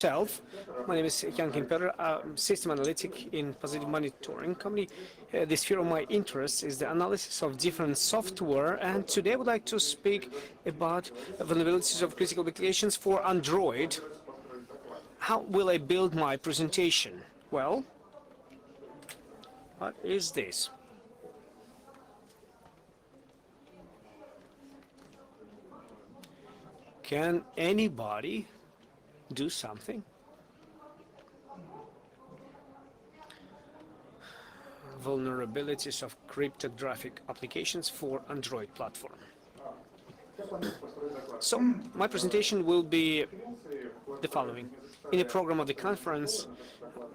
myself. My name is Jan Kimper. I'm system analytic in positive monitoring company. The sphere of my interest is the analysis of different software, and today I would like to speak about vulnerabilities of critical applications for Android. How will I build my presentation? Well, what is this? Can anybody do something? Vulnerabilities of cryptographic applications for Android platform. So, my presentation will be the following. In the program of the conference,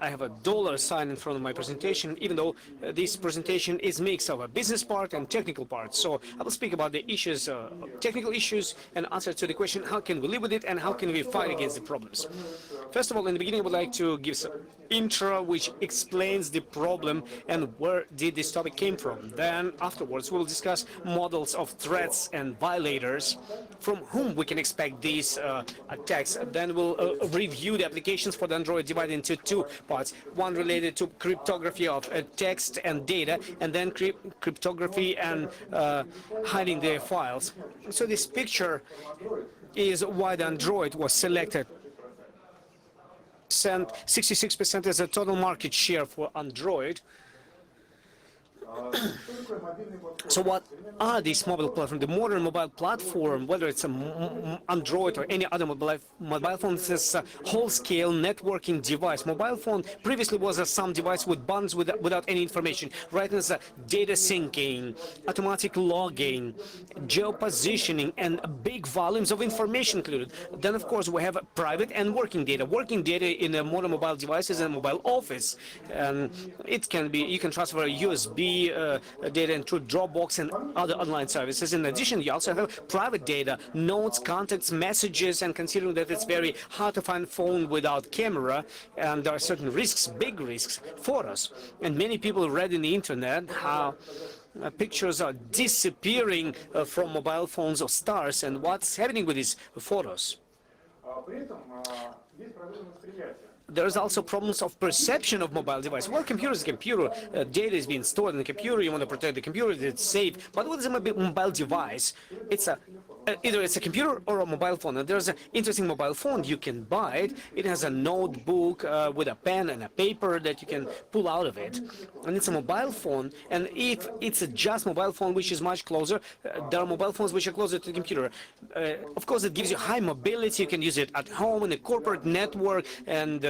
I have a dollar sign in front of my presentation, even though this presentation is mix of a business part and technical part. So I will speak about the issues, technical issues, and answer to the question, how can we live with it and how can we fight against the problems? First of all, in the beginning, I would like to give some intro which explains the problem and where did this topic came from. Then afterwards, we'll discuss models of threats and violators, from whom we can expect these attacks. Then we'll review the applications for the Android divided into two parts. One related to cryptography of text and data, and then cryptography and hiding the files. So this picture is why the Android was selected. 66% is the total market share for Android. So what are these mobile platforms? The modern mobile platform, whether it's Android or any other mobile phone, is a whole-scale networking device. Mobile phone previously was some device with buttons without any information. Right now it's data syncing, automatic logging, geopositioning, and big volumes of information included. Then, of course, we have private and working data. Working data in a modern mobile device is a mobile office. It can be, you can transfer USB data into Dropbox and other online services. In addition, you also have private data, notes, contacts, messages, and considering that it's very hard to find phone without camera, and there are certain risks, big risks for us. And many people read in the internet how pictures are disappearing from mobile phones of stars, and what's happening with these photos. There's also problems of perception of mobile device. Well, computer is a computer. Data is being stored in the computer. You want to protect the computer. It's safe. But what is a mobile device? It's either it's a computer or a mobile phone. And there's an interesting mobile phone. You can buy it. It has a notebook with a pen and a paper that you can pull out of it. And it's a mobile phone. And if it's a just mobile phone, which is much closer, there are mobile phones which are closer to the computer. Of course, it gives you high mobility. You can use it at home in a corporate network, and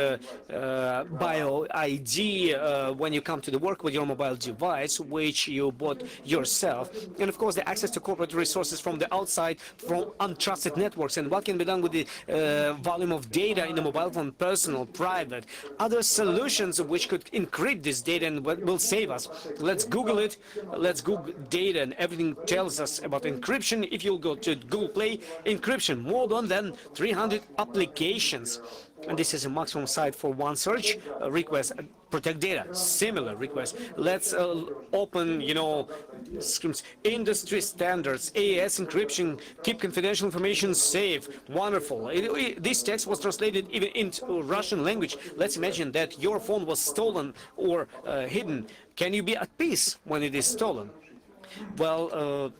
bio ID when you come to the work with your mobile device, which you bought yourself. And of course, the access to corporate resources from the outside, from untrusted networks. And what can be done with the volume of data in the mobile phone, personal, private, other solutions which could encrypt this data and will save us. Let's Google it. Let's Google data, and everything tells us about encryption. If you go to Google Play, encryption, more than 300 applications. And this is a maximum site for one search request. Protect data, similar request. Let's open, scripts, industry standards, AES encryption, keep confidential information safe. Wonderful. This text was translated even into Russian language. Let's imagine that your phone was stolen or hidden. Can you be at peace when it is stolen? Well,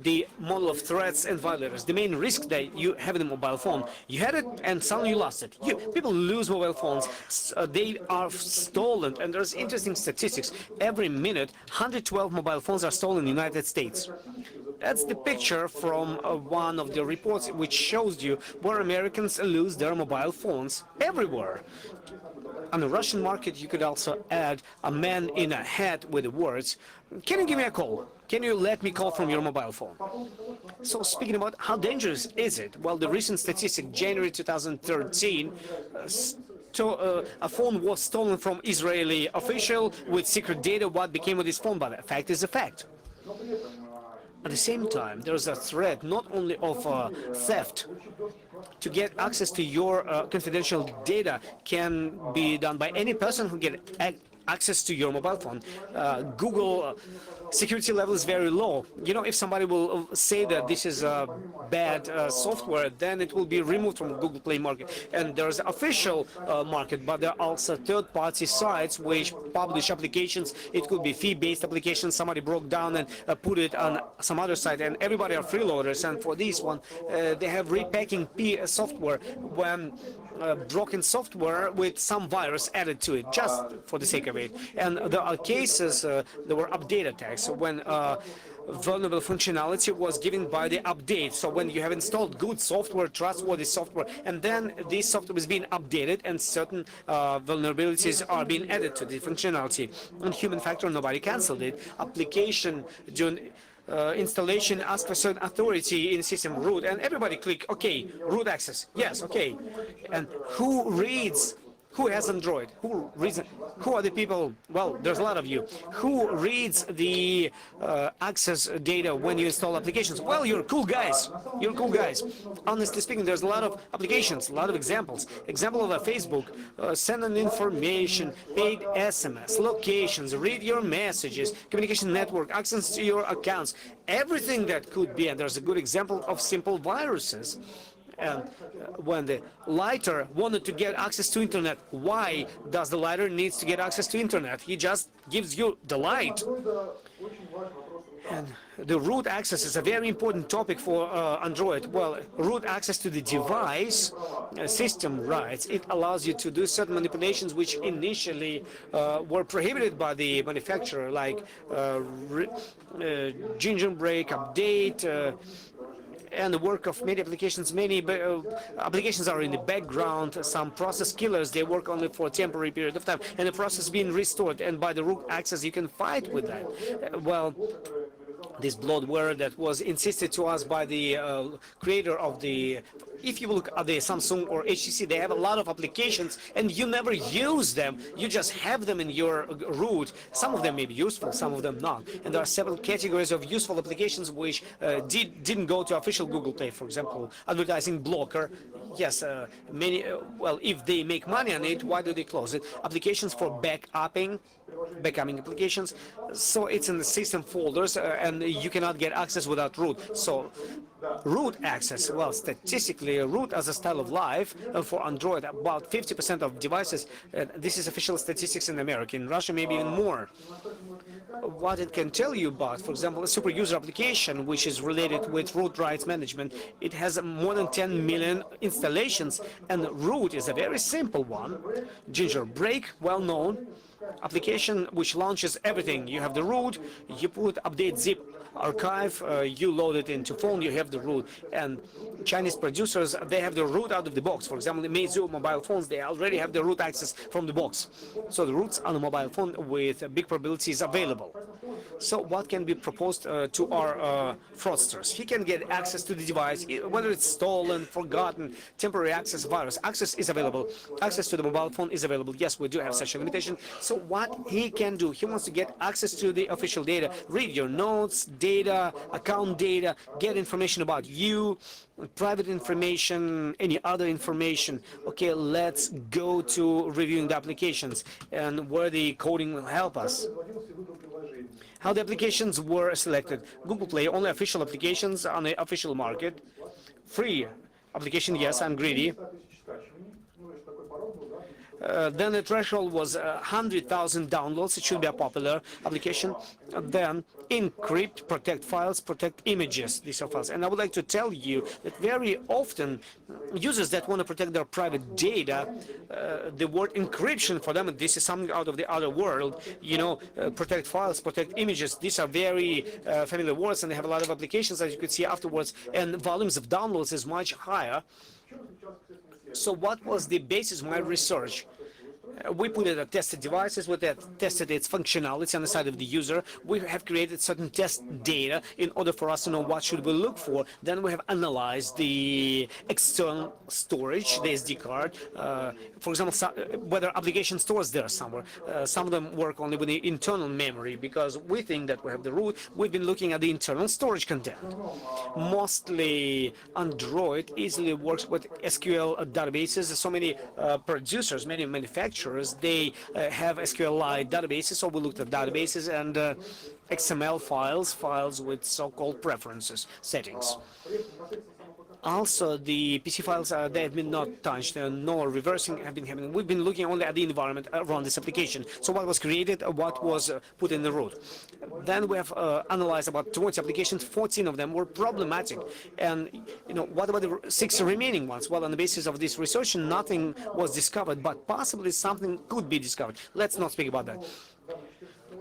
the model of threats and violators. The main risk that you have in a mobile phone, you had it and suddenly you lost it. People lose mobile phones. They are stolen, and there's interesting statistics. Every minute, 112 mobile phones are stolen in the United States. That's the picture from one of the reports which shows you where Americans lose their mobile phones everywhere. On the Russian market, you could also add a man in a hat with the words, "Can you give me a call? Can you let me call from your mobile phone?" So speaking about how dangerous is it? Well, the recent statistic, January 2013, a phone was stolen from Israeli official with secret data. What became of this phone? But a fact is a fact. At the same time, there's a threat not only of theft. To get access to your confidential data can be done by any person who get access to your mobile phone. Google security level is very low. You know, if somebody will say that this is bad software, then it will be removed from Google Play market. And there's official market, but there are also third-party sites which publish applications. It could be fee-based applications. Somebody broke down and put it on some other site, and everybody are freeloaders. And for this one, they have repacking software when broken software with some virus added to it, just for the sake of it. And there are cases, there were update attacks when vulnerable functionality was given by the update. So when you have installed good software, trustworthy software, and then this software is being updated and certain vulnerabilities are being added to the functionality. And human factor, nobody canceled it. Application during installation asks for certain authority in system root, and everybody click OK, root access, yes, OK. And who reads? Who has Android? Who reads? Who are the people? Well, there's a lot of you. Who reads the access data when you install applications? Well, you're cool guys. You're cool guys. Honestly speaking, there's a lot of applications, a lot of examples. Example of a Facebook, send an information, paid SMS, locations, read your messages, communication network, access to your accounts, everything that could be. And there's a good example of simple viruses. And when the lighter wanted to get access to internet, why does the lighter needs to get access to internet? He just gives you the light. And the root access is a very important topic for Android. Well, root access to the device, system rights, it allows you to do certain manipulations which initially were prohibited by the manufacturer, like ginger break, update, and the work of many applications. Many applications are in the background. Some process killers, they work only for a temporary period of time, and the process being restored. And by the root access, you can fight with that. Well, this bloatware that was insisted to us by the creator of the. If you look at the Samsung or HTC, they have a lot of applications and you never use them. You just have them in your root. Some of them may be useful, some of them not. And there are several categories of useful applications which didn't go to official Google Play. For example, advertising blocker. Yes, many. Well, if they make money on it, why do they close it? Applications for backupping applications. So it's in the system folders, and you cannot get access without root. So root access, well, statistically, root as a style of life for Android, about 50% of devices. This is official statistics in America. In Russia, maybe even more. What it can tell you about, for example, a super user application which is related with root rights management, it has more than 10 million installations, and root is a very simple one. Ginger break, well known. Application which launches everything. You have the root, you put update zip archive, you load it into phone, you have the root. And Chinese producers, they have the root out of the box. For example, the Meizu mobile phones, they already have the root access from the box. So the roots on the mobile phone with big probabilities available. So what can be proposed to our fraudsters? He can get access to the device, whether it's stolen, forgotten, temporary access, virus. Access is available. Access to the mobile phone is available. Yes, we do have such a limitation. So what he can do, he wants to get access to the official data, read your notes, data, account data, get information about you, private information, any other information. Okay, let's go to reviewing the applications and where the coding will help us. How the applications were selected. Google Play, only official applications on the official market. Free application, yes, I'm greedy. Then the threshold was 100,000 downloads. It should be a popular application. Then encrypt, protect files, protect images. These are files. And I would like to tell you that very often users that want to protect their private data, the word encryption for them, this is something out of the other world. You know, protect files, protect images. These are very familiar words, and they have a lot of applications, as you could see afterwards. And volumes of downloads is much higher. So what was the basis of my research? We put it at tested devices, we tested its functionality on the side of the user. We have created certain test data in order for us to know what should we look for. Then we have analyzed the external storage, the SD card. For example, whether application stores there somewhere. Some of them work only with the internal memory because we think that we have the root. We've been looking at the internal storage content. Mostly Android easily works with SQL databases. So many producers, many manufacturers structures. They have SQLite databases, so we looked at databases and XML files with so-called preferences settings. Also, the PC files they have been not touched, no reversing have been happening. We've been looking only at the environment around this application. So what was created, what was put in the root. Then we have analyzed about 20 applications, 14 of them were problematic. And what about the 6 remaining ones? Well, on the basis of this research, nothing was discovered, but possibly something could be discovered. Let's not speak about that.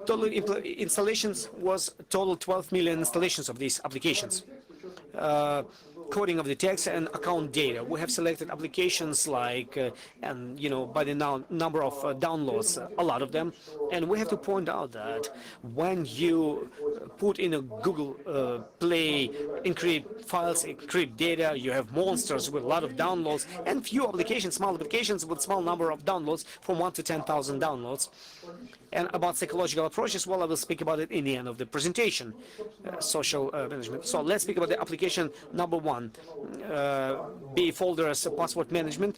Total installations was total 12 million installations of these applications. Coding of the text and account data. We have selected applications like, by the number of downloads, a lot of them. And we have to point out that when you put in a Google Play, encrypt files, encrypt data, you have monsters with a lot of downloads and few applications, small applications with small number of downloads from 1 to 10,000 downloads. And about psychological approaches, well, I will speak about it in the end of the presentation, social management. So let's speak about the application number 1, B folders password management.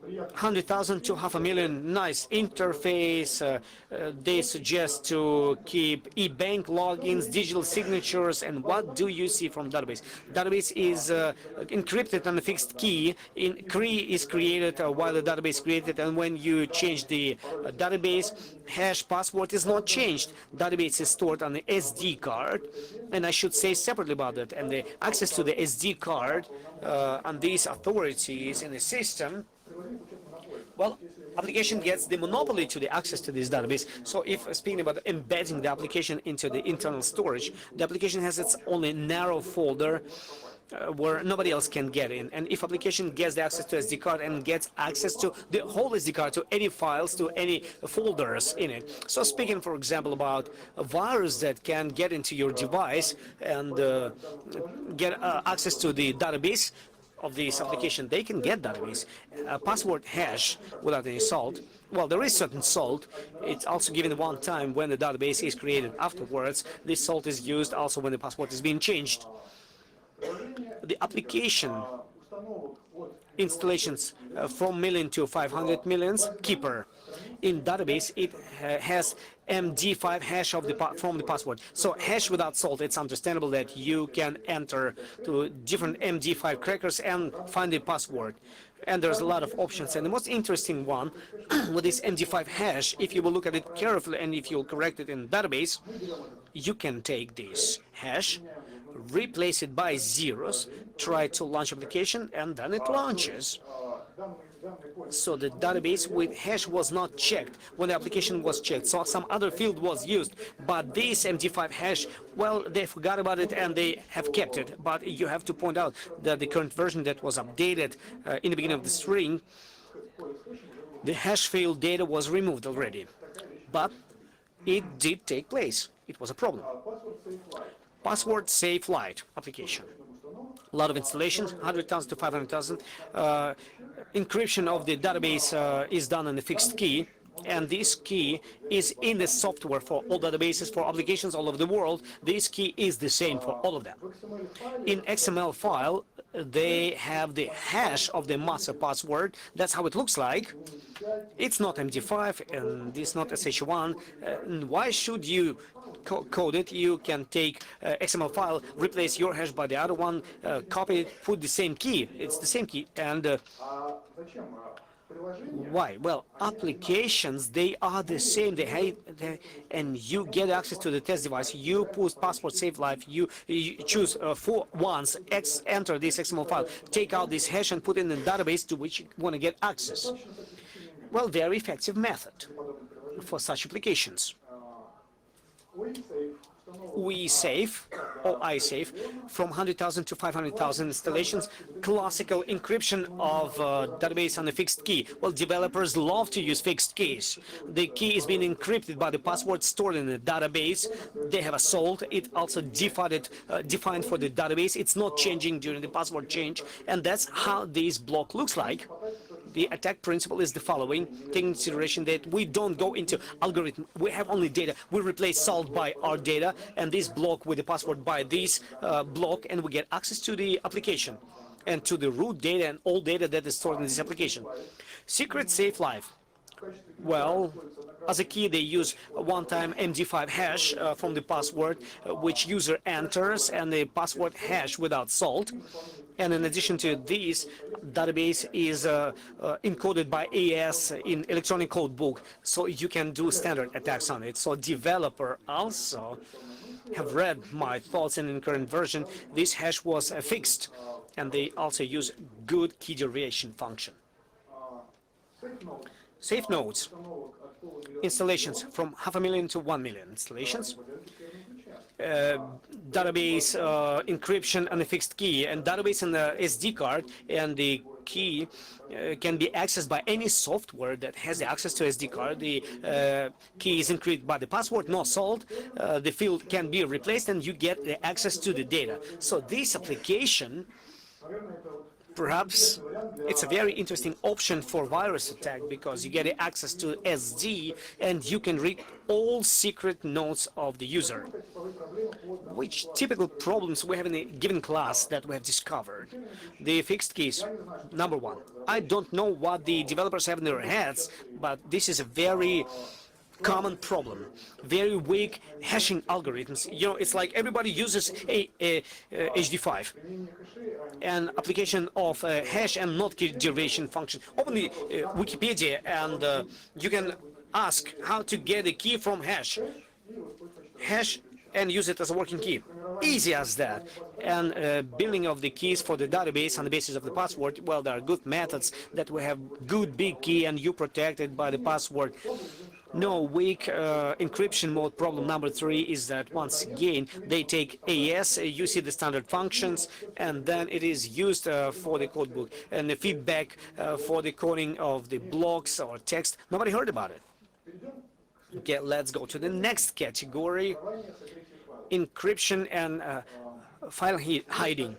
100,000 to 500,000, nice interface. They suggest to keep e-bank logins, digital signatures, and what do you see from database? Database is encrypted on a fixed key. Key is created while the database is created, and when you change the database, hash password is not changed. Database is stored on the SD card, and I should say separately about that. And the access to the SD card and these authorities in the system. Well, application gets the monopoly to the access to this database. So if speaking about embedding the application into the internal storage, the application has its only narrow folder where nobody else can get in. And if application gets the access to SD card and gets access to the whole SD card, to any files, to any folders in it. So speaking, for example, about a virus that can get into your device and get access to the database of this application, they can get database. Password hash without any salt. Well, there is certain salt. It's also given one time when the database is created. Afterwards, this salt is used also when the password is being changed. The application installations from million to 500 millions, keeper. In database, it has MD5 hash of from the password. So hash without salt, it's understandable that you can enter to different MD5 crackers and find the password. And there's a lot of options. And the most interesting one with this MD5 hash, if you will look at it carefully and if you'll correct it in database, you can take this hash, replace it by zeros, try to launch application, and then it launches. So the database with hash was not checked when the application was checked. So some other field was used, but this MD5 hash, well, they forgot about it and they have kept it. But you have to point out that the current version that was updated in the beginning of the string, the hash field data was removed already. But it did take place. It was a problem. Password Safe Lite application. A lot of installations, 100,000 to 500,000. Encryption of the database is done on a fixed key, and this key is in the software for all databases, for applications all over the world. This key is the same for all of them. In XML file, they have the hash of the master password. That's how it looks like. It's not MD5 and it's not SH1. Why should you code it? You can take XML file, replace your hash by the other one, copy it, put the same key. It's the same key. And why? Well, applications, they are the same. And you get access to the test device. You put password save life. You choose for once, enter this XML file, take out this hash and put it in the database to which you want to get access. Well, very effective method for such applications. We save, or I save, from 100,000 to 500,000 installations, classical encryption of database on a fixed key. Well, developers love to use fixed keys. The key is being encrypted by the password stored in the database. They have a salt. It also defined for the database. It's not changing during the password change, and that's how this block looks like. The attack principle is the following, taking into consideration that we don't go into algorithm, we have only data. We replace salt by our data, and this block with the password by this block, and we get access to the application. and to the root data and all data that is stored in this application. Secret safe life. Well, as a key, they use a one-time MD5 hash from the password, which user enters, and the password hash without salt. And in addition to this, database is encoded by AES in electronic code book, so you can do standard attacks on it. So developer also have read my thoughts, and in current version, this hash was fixed, and they also use good key derivation function. Safe nodes, installations from 500,000 to 1 million installations. Database encryption and a fixed key, and database and the SD card, and the key can be accessed by any software that has access to SD card. The key is encrypted by the password, no salt. The field can be replaced, and you get the access to the data. So this application, perhaps it's a very interesting option for virus attack, because you get access to SD and you can read all secret nodes of the user. Which typical problems we have in a given class that we have discovered? The fixed keys, number one. I don't know what the developers have in their heads, but this is a very common problem. Very weak hashing algorithms. You know, it's like everybody uses a HD5. An application of hash and not key derivation function. Open the Wikipedia, and you can ask how to get a key from hash. Hash and use it as a working key. Easy as that. And building of the keys for the database on the basis of the password, well, there are good methods that we have good big key and you protected by the password. No weak encryption mode. Problem number 3 is that once again they take AES, you see the standard functions, and then it is used for the codebook and the feedback for the coding of the blocks or text. Nobody heard about it. Okay, let's go to the next category: encryption and file hiding.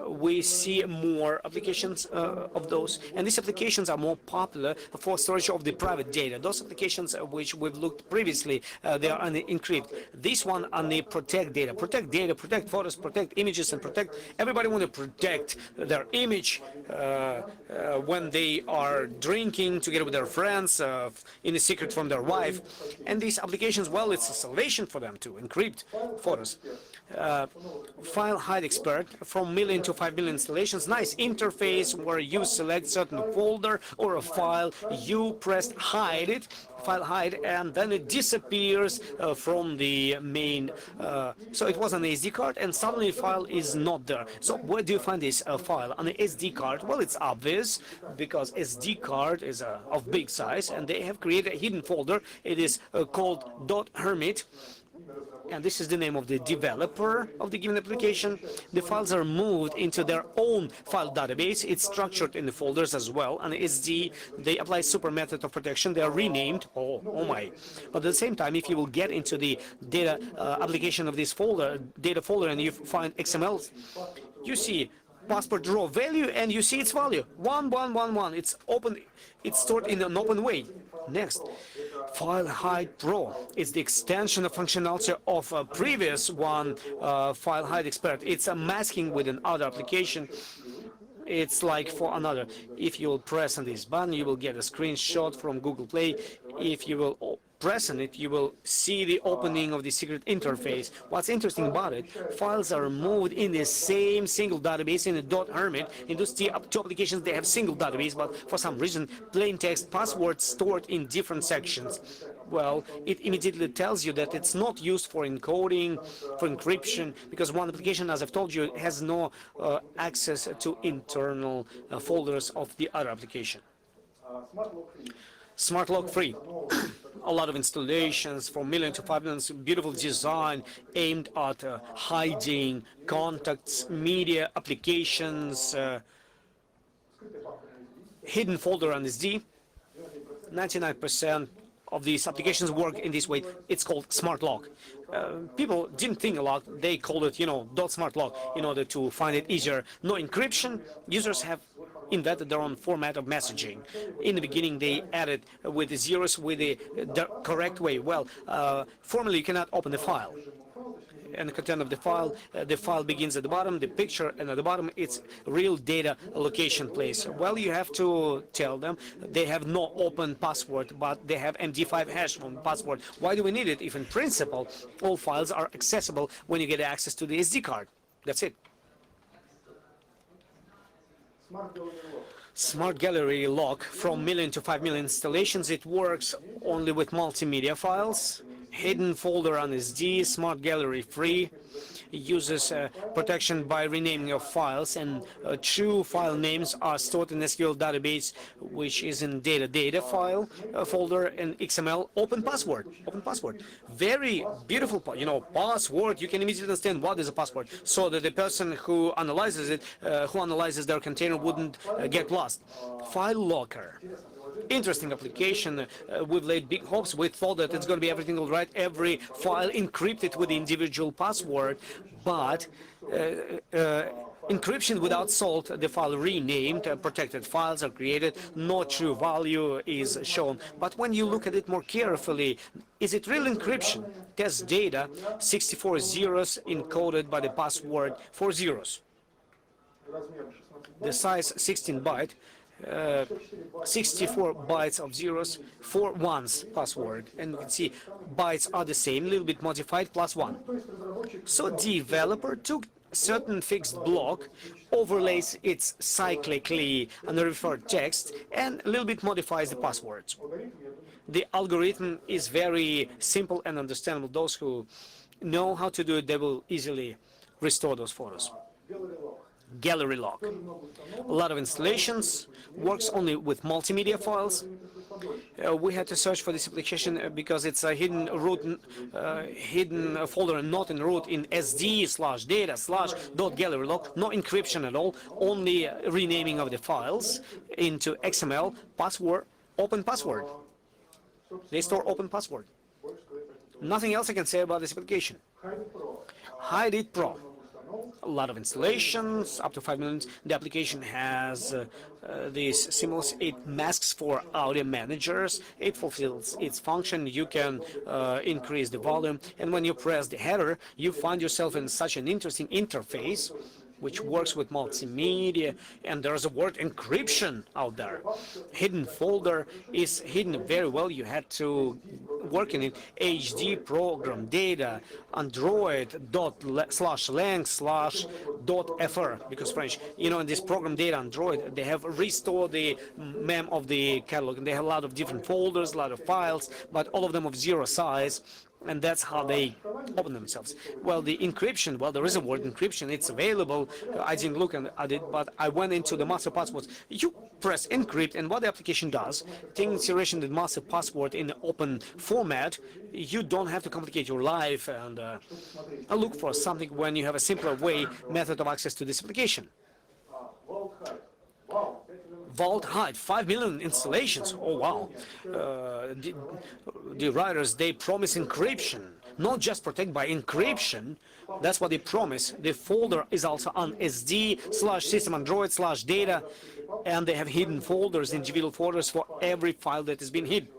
We see more applications of those, and these applications are more popular for storage of the private data. Those applications which we've looked previously, they are on the encrypt. This one on the protect data, protect photos, protect images, and protect. Everybody want to protect their image when they are drinking together with their friends in a secret from their wife. And these applications, well, it's a salvation for them to encrypt photos. File hide expert, from million to 5 million installations. Nice interface where you select certain folder or a file, you press hide it, file hide, and then it disappears from the main. So it was an SD card, and suddenly the file is not there. So where do you find this file? On the SD card? Well, it's obvious, because SD card is of big size, and they have created a hidden folder. It is called .hermit. And this is the name of the developer of the given application. The files are moved into their own file database. It's structured in the folders as well. And SD, they apply super method of protection. They are renamed. Oh my. But at the same time, if you will get into the data application of this folder, data folder, and you find XML, you see passport raw value, and you see its value 1111. It's open. It's stored in an open way. Next, file hide pro. It's the extension of functionality of a previous one, file hide expert. It's a masking with another application. It's like for another. If you will press on this button, you will get a screenshot from Google Play. If you will press on it, you will see the opening of the secret interface. What's interesting about it, files are moved in the same single database in the .hermit. In those two applications, they have single database, but for some reason, plain text passwords stored in different sections. Well, it immediately tells you that it's not used for encoding, for encryption, because one application, as I've told you, has no access to internal folders of the other application. Smart lock free. A lot of installations, from million to 5 million, beautiful design aimed at hiding contacts, media, applications, hidden folder on SD. 99% of these applications work in this way. It's called smart lock. People didn't think a lot. They called it, .smart lock in order to find it easier. No encryption. Users have invented their own format of messaging. In the beginning, they added with the zeros with the correct way. Well, formally, you cannot open the file. and the content of the file. The file begins at the bottom, the picture, and at the bottom it's real data location place. Well, you have to tell them they have no open password, but they have MD5 hash from password. Why do we need it if in principle all files are accessible when you get access to the SD card? That's it. Smart Gallery Lock from million to 5 million installations. It works only with multimedia files. Hidden folder on SD, Smart Gallery free. It uses protection by renaming of files, and true file names are stored in SQL database, which is in data file folder, and XML open password. Very beautiful, password. You can immediately understand what is a password, so that the person who analyzes it, who analyzes their container, wouldn't get lost. File locker. Interesting application. We've laid big hopes. We thought that it's going to be everything all right, every file encrypted with the individual password, but encryption without salt, the file renamed, protected files are created, no true value is shown. But when you look at it more carefully, is it real encryption? Test data, 64 zeros encoded by the password 4 zeros. The size 16 byte. 64 bytes of zeros, 4 ones password, and you can see bytes are the same, a little bit modified, +1. So developer took certain fixed block, overlays it cyclically on the referred text, and a little bit modifies the passwords. The algorithm is very simple and understandable. Those who know how to do it, they will easily restore those photos. Gallery lock. A lot of installations, works only with multimedia files. We had to search for this application because it's a hidden root, hidden folder, not in root, in SD/data/.gallery lock. No encryption at all, only renaming of the files into XML, password, open password. They store open password. Nothing else I can say about this application. Hide It Pro. A lot of installations, up to 5 million. The application has these symbols. It masks for audio managers. It fulfills its function. You can increase the volume. And when you press the header, you find yourself in such an interesting interface, which works with multimedia, and there's a word encryption out there. Hidden folder is hidden very well. You had to work in it. HD program data, Android./lang/.fr, because French. In this program data Android, they have restored the mem of the catalog, and they have a lot of different folders, a lot of files, but all of them of zero size. And that's how they open themselves. Well, the encryption, well, there is a word encryption. It's available. I didn't look at it, but I went into the master passwords. You press encrypt, and what the application does, taking consideration the master password in open format, you don't have to complicate your life and look for something when you have a simpler method of access to this application. Vault Hide, 5 million installations. Oh wow! The writers, they promise encryption, not just protect by encryption. That's what they promise. The folder is also on SD/system Android/data, and they have hidden folders, individual folders for every file that has been hidden.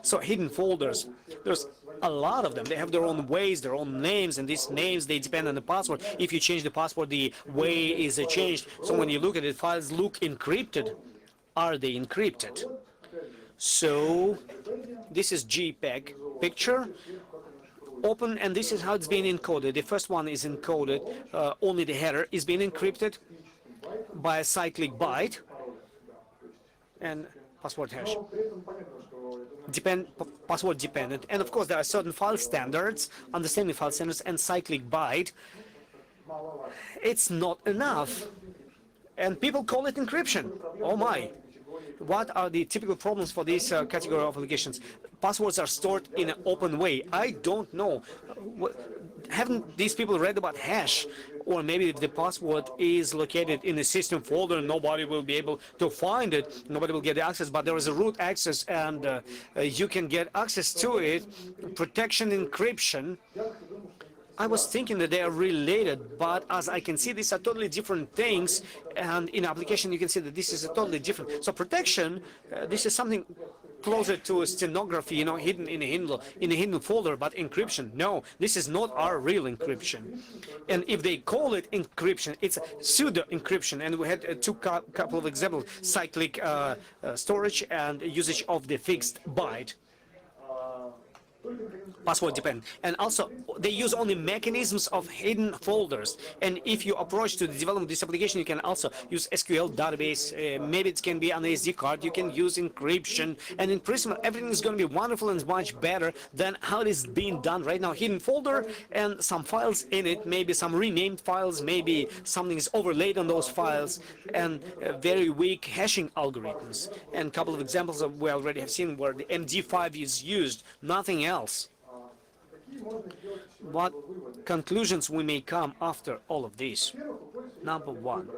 So hidden folders, there's a lot of them. They have their own ways, their own names, and these names, they depend on the password. If you change the password, the way is changed. So when you look at it, files look encrypted. Are they encrypted? So this is JPEG picture. Open, and this is how it's being encoded. The first one is encoded, only the header is being encrypted by a cyclic byte and password hash. Password dependent, and of course there are certain file standards, understanding file standards, and cyclic byte. It's not enough, and people call it encryption. Oh my! What are the typical problems for this category of applications? Passwords are stored in an open way. I don't know. Haven't these people read about hash? Or maybe if the password is located in a system folder, nobody will be able to find it. Nobody will get access, but there is a root access, and you can get access to it. Protection, encryption. I was thinking that they are related, but as I can see, these are totally different things, and in application you can see that this is a totally different. So protection, this is something closer to stenography, hidden in a hidden folder, but encryption. No, this is not our real encryption. And if they call it encryption, it's pseudo encryption. And we had couple of examples: cyclic storage and usage of the fixed byte. Password dependent. And also, they use only mechanisms of hidden folders. And if you approach to the development of this application, you can also use SQL database. Maybe it can be an SD card. You can use encryption. And in Prism, everything is going to be wonderful and much better than how it is being done right now. Hidden folder and some files in it, maybe some renamed files, maybe something is overlaid on those files, and very weak hashing algorithms. And a couple of examples of we already have seen where the MD5 is used, nothing else. What conclusions we may come after all of this? Number one,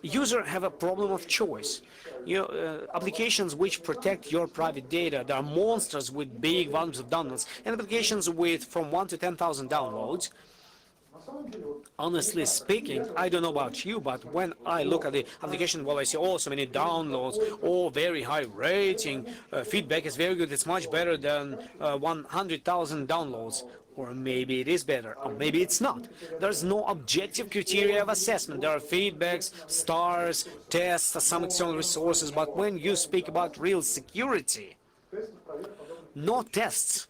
users have a problem of choice. Applications which protect your private data, there are monsters with big volumes of downloads, and applications with from 1 to 10,000 downloads. Honestly speaking, I don't know about you, but when I look at the application, well, I see so many downloads, very high rating, feedback is very good, it's much better than 100,000 downloads. Or maybe it is better, or maybe it's not. There's no objective criteria of assessment. There are feedbacks, stars, tests, some external resources, but when you speak about real security, no tests.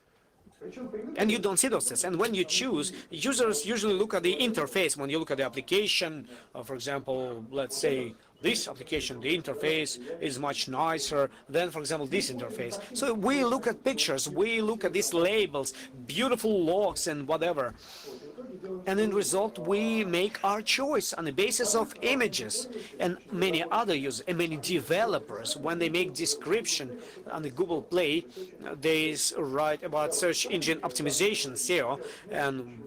And you don't see those tests. And when you choose, users usually look at the interface. When you look at the application, for example, let's say this application, the interface is much nicer than, for example, this interface. So we look at pictures, we look at these labels, beautiful logs and whatever. And in result, we make our choice on the basis of images. And many other users and many developers, when they make description on the Google Play, they write about search engine optimization, SEO, and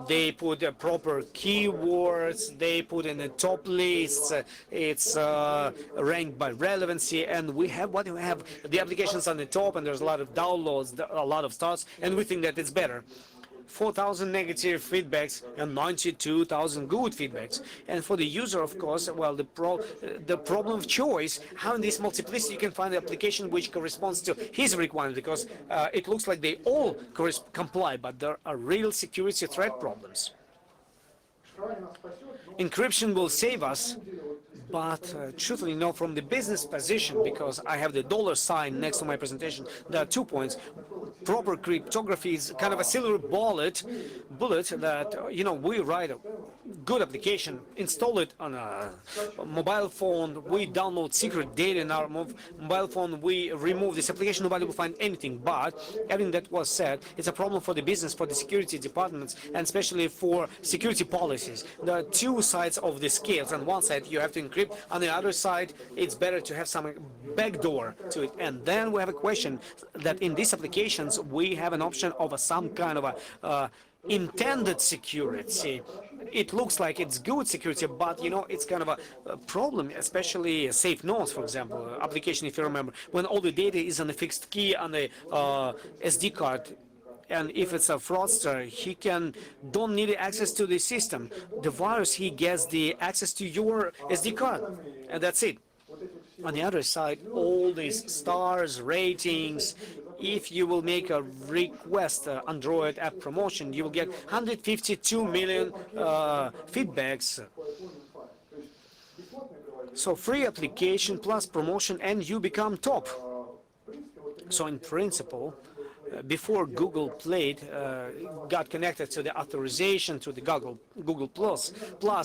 they put proper keywords, they put in the top lists, it's ranked by relevancy, and we have the applications on the top, and there's a lot of downloads, a lot of stars, and we think that it's better. 4,000 negative feedbacks and 92,000 good feedbacks. And for the user, of course, well, the problem of choice, how in this multiplicity you can find the application which corresponds to his requirement, because it looks like they all comply, but there are real security threat problems. Encryption will save us, but truthfully, from the business position, because I have the dollar sign next to my presentation, there are 2 points. Proper cryptography is kind of a silver bullet that, we write a good application, install it on a mobile phone, we download secret data in our mobile phone, we remove this application, nobody will find anything. But everything that was said, it's a problem for the business, for the security departments, and especially for security policies. There are two sides of the scales. On one side, you have to encrypt. On the other side, it's better to have some backdoor to it. And then we have a question that in these applications, we have an option of some kind of a intended security. It looks like it's good security, but it's kind of a problem, especially safe nodes, for example, application, if you remember, when all the data is on a fixed key on the SD card. And if it's a fraudster, he don't need access to the system. The virus, he gets the access to your SD card, and that's it. On the other side, all these stars, ratings. If you will make a request Android app promotion, you will get 152 million feedbacks. So free application plus promotion, and you become top. So in principle, before Google Play got connected to the authorization to the Google Plus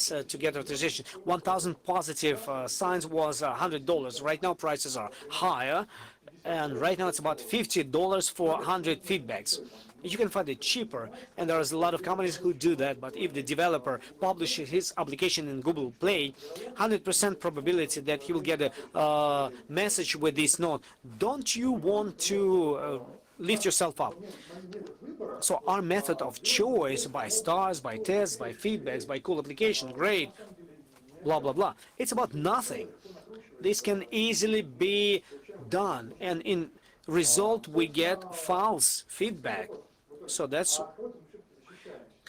to get authorization, 1,000 positive signs was $100. Right now prices are higher, and right now it's about $50 for 100 feedbacks. You can find it cheaper, and there's a lot of companies who do that. But if the developer publishes his application in Google Play, 100% probability that he will get a message with this note. Don't you want to lift yourself up? So our method of choice, by stars, by tests, by feedbacks, by cool application, great, blah, blah, blah. It's about nothing. This can easily be done, and in result we get false feedback. So that's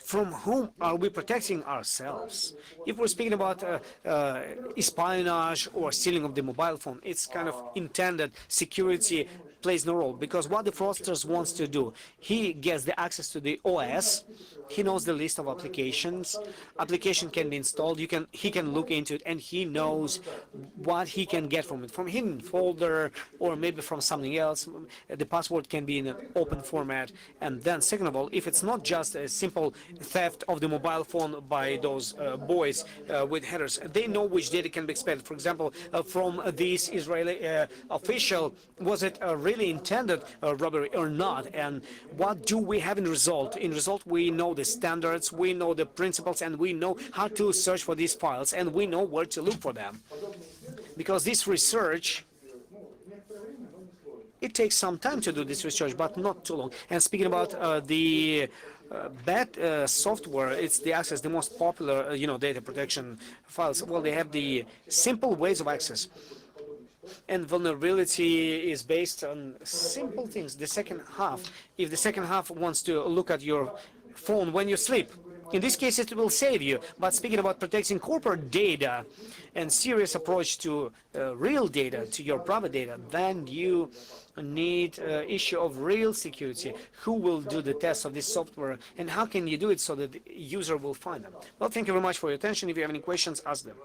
from whom are we protecting ourselves? If we're speaking about espionage or stealing of the mobile phone, it's kind of intended security plays no role, because what the fraudster wants to do, he gets the access to the OS, he knows the list of applications, application can be installed, he can look into it, and he knows what he can get from it, from hidden folder or maybe from something else. The password can be in an open format. And then second of all, if it's not just a simple theft of the mobile phone by those boys with headers, they know which data can be expected. For example, from this Israeli official, was it really intended robbery or not? And what do we have in result? In result, we know the standards, we know the principles, and we know how to search for these files, and we know where to look for them. Because this research, it takes some time to do this research, but not too long. And speaking about the bad software, it's the access, the most popular, data protection files. Well, they have the simple ways of access. And vulnerability is based on simple things. The second half, if the second half wants to look at your phone when you sleep, in this case it will save you. But speaking about protecting corporate data and serious approach to real data, to your private data, then you need issue of real security. Who will do the test of this software, and how can you do it so that the user will find them? Well, thank you very much for your attention. If you have any questions, ask them.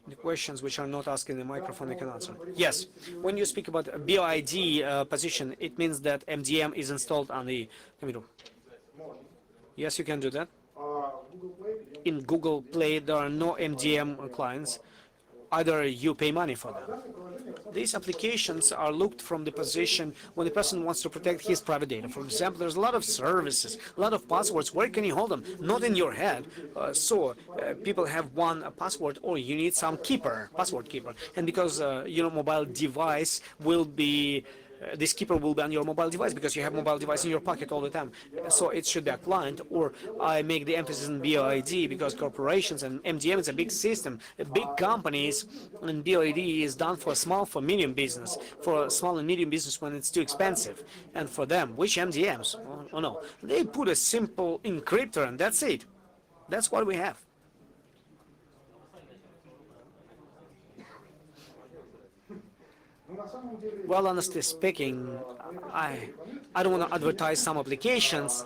The questions which are not asked in the microphone, I can answer. Yes, when you speak about BOID position, it means that MDM is installed on the computer. Yes, you can do that. In Google Play, there are no MDM clients. Either you pay money for them. These applications are looked from the position when the person wants to protect his private data. For example, there's a lot of services, a lot of passwords. Where can you hold them? Not in your head. So people have one password, or you need some keeper, password keeper. And because your mobile device will be this keeper will be on your mobile device, because you have mobile device in your pocket all the time. So it should be a client, or I make the emphasis on BOID because corporations and MDM is a big system, big companies, and BOID is done for small, for medium business, for small and medium business when it's too expensive. And for them, which MDMs? Oh no, they put a simple encryptor and that's it. That's what we have. Well, honestly speaking, I don't want to advertise some applications.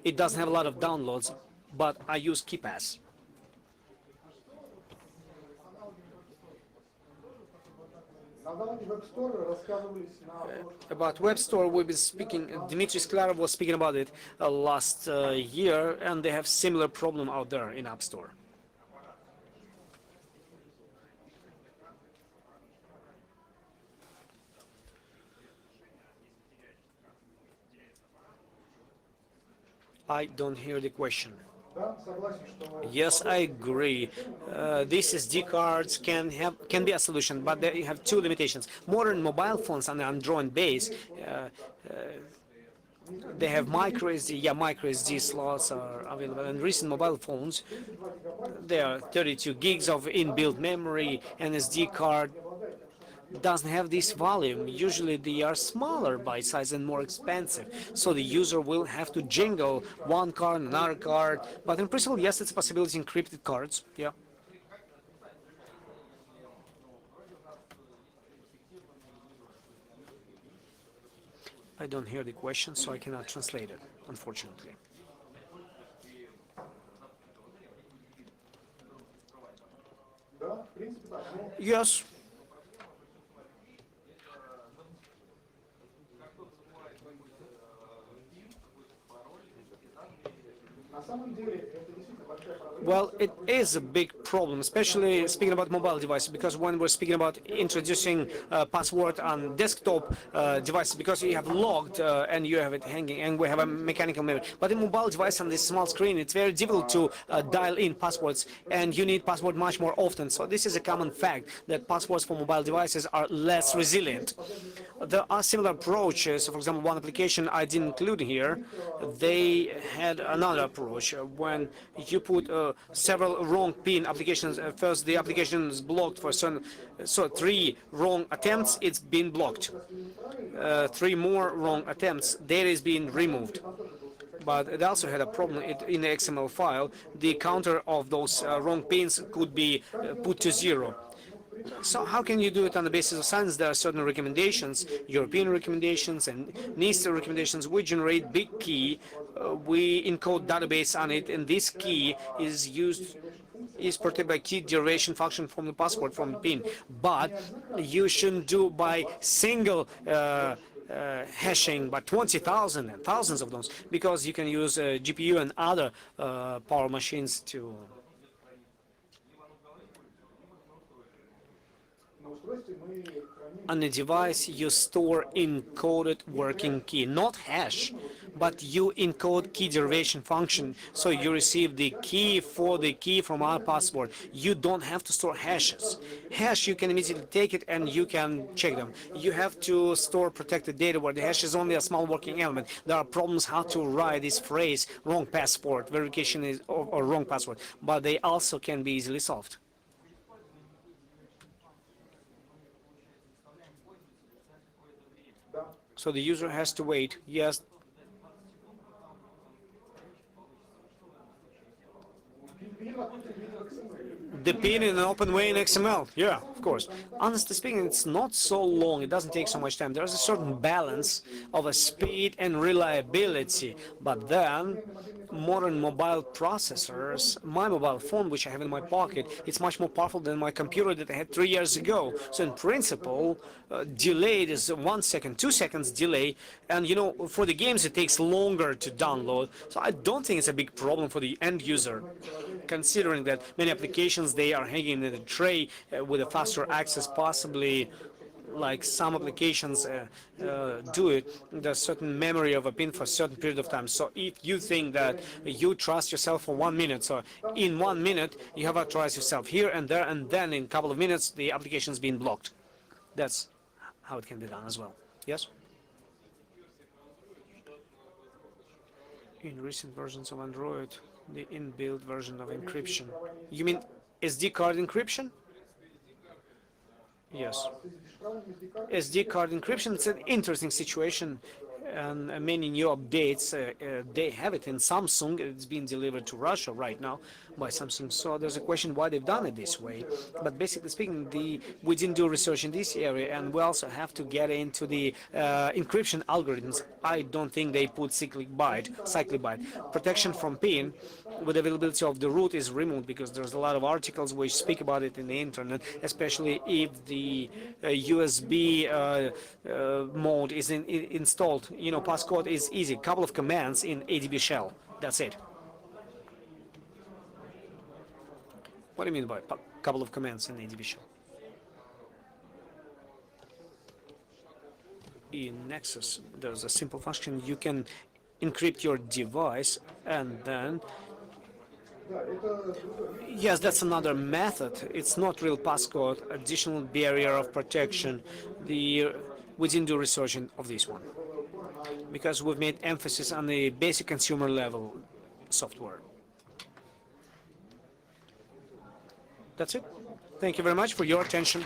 It doesn't have a lot of downloads, but I use KeePass. About web store, we've been speaking. Dmitry Sklarov was speaking about it last year, and they have similar problem out there in App Store. I don't hear the question. Yes, I agree. These SD cards can be a solution, but they have two limitations. Modern mobile phones on the Android base, they have micro SD. Yeah, micro SD slots are available. And recent mobile phones, there are 32 gigs of inbuilt memory, and SD card doesn't have this volume. Usually they are smaller by size and more expensive, so the user will have to jingle one card, another card. But in principle, yes, it's a possibility. Encrypted cards, yeah. I don't hear the question, so I cannot translate it, unfortunately. Yes. Well, it is a big problem, especially speaking about mobile devices, because when we're speaking about introducing password on desktop devices, because you have logged and you have it hanging, and we have a mechanical memory. But in mobile device on this small screen, it's very difficult to dial in passwords, and you need password much more often. So this is a common fact that passwords for mobile devices are less resilient. There are similar approaches. For example, one application I didn't include here, they had another approach. When you put several wrong PIN applications, first the application is blocked for certain, so 3 wrong attempts, it's been blocked. 3 more wrong attempts, data is being removed. But it also had a problem in the XML file. The counter of those wrong pins could be put to 0. So how can you do it on the basis of science? There are certain recommendations, European recommendations and NIST recommendations. We generate big key, we encode database on it, and this key is protected by key duration function from the password from the PIN. But you shouldn't do by single hashing, but 20,000 and thousands of those, because you can use GPU and other power machines to. On a device, you store encoded working key, not hash, but you encode key derivation function. So you receive the key for the key from our password. You don't have to store hashes. Hash, you can immediately take it and you can check them. You have to store protected data where the hash is only a small working element. There are problems how to write this phrase, wrong passport, verification is or wrong password, but they also can be easily solved. So the user has to wait. Yes. The pin in an open way in XML. Yeah, of course. Honestly speaking, it's not so long. It doesn't take so much time. There's a certain balance of a speed and reliability. But then, modern mobile processors, my mobile phone, which I have in my pocket, it's much more powerful than my computer that I had 3 years ago. So in principle, delayed is 1 second, 2 seconds delay. And you know, for the games, it takes longer to download. So I don't think it's a big problem for the end user, considering that many applications, they are hanging in a tray with a faster access, possibly like some applications do it. There's certain memory of a pin for a certain period of time. So if you think that you trust yourself for 1 minute, so in 1 minute you have authorized yourself here and there, and then in a couple of minutes the application is being blocked. That's how it can be done as well. Yes? In recent versions of Android, the inbuilt version of encryption. You mean SD card encryption? Yes. SD card encryption, it's an interesting situation, and many new updates, they have it in Samsung. It's being delivered to Russia right now by Samsung. So there's a question why they've done it this way. But basically speaking, we didn't do research in this area, and we also have to get into the encryption algorithms. I don't think they put cyclic byte. Protection from PIN with availability of the root is removed, because there's a lot of articles which speak about it in the internet, especially if the USB mode is installed. You know, passcode is easy. Couple of commands in ADB shell. That's it. What do you mean by couple of commands in ADB shell? In Nexus, there's a simple function. You can encrypt your device and then. Yes, that's another method. It's not real passcode, additional barrier of protection. We didn't do research of this one, because we've made emphasis on the basic consumer level software. That's it. Thank you very much for your attention.